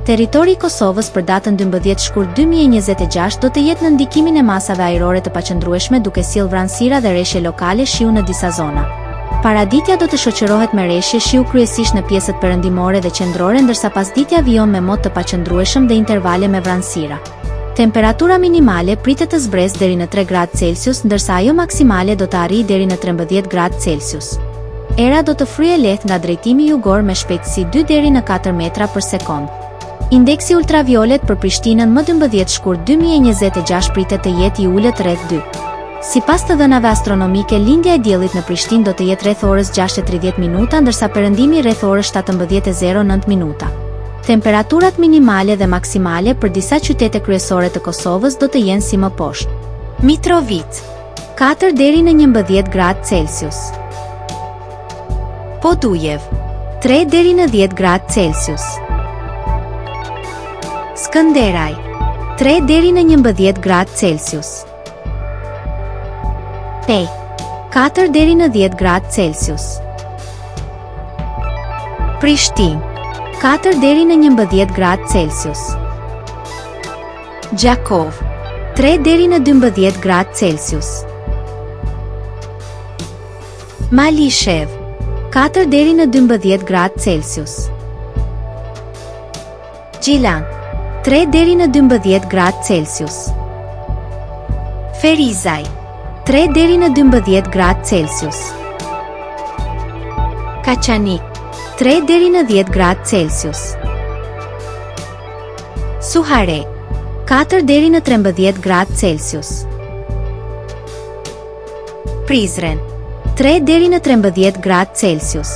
Territori i Kosovës për datën 12 shkurt 2026 do të jetë në ndikimin e masave ajrore të paqëndrueshme duke sjellë vranësira dhe reshje lokale shiu në disa zona. Paraditja do të shoqërohet me reshje shiu kryesisht në pjesët perëndimore dhe qendrore, ndërsa pasditja vijon me mod të paqëndrueshëm dhe intervale me vranësira. Temperatura minimale pritet të zbresë deri në 3 gradë Celsius, ndërsa ajo maksimale do të arrijë deri në 13 gradë Celsius. Era do të fryejë lehtë nga drejtimi jugor me shpejtësi 2 deri në 4 metra për sekond. Indeksi ultraviolet për Prishtinën më 12 shkurt 2026 pritet të jetë i ulët rreth 2. Sipas të dhënave astronomike, lindja e diellit në Prishtinë do të jetë rreth orës 6:30 minuta, ndërsa perëndimi rreth orës 17:09 minuta. Temperaturat minimale dhe maksimale për disa qytete kryesore të Kosovës do të jenë si më poshtë. Mitrovica 4 deri në 11 gradë Celsius. Podujev 3 deri në 10 gradë Celsius. Skënderaj 3 deri në 11 gradë Celsius. Pej 4 deri në 10 gradë Celsius. Prishtinë 4 deri në 11 gradë Celsius. Gjakov 3 deri në 12 gradë Celsius. Malishev 4 deri në 12 gradë Celsius. Gjilan 3 deri në 12 gradë Celsius. Ferizaj 3 deri në 12 gradë Celsius. Kaçanik 3 deri në 10 gradë Celsius. Suhare 4 deri në 13 gradë Celsius. Prizren 3 deri në 13 gradë Celsius.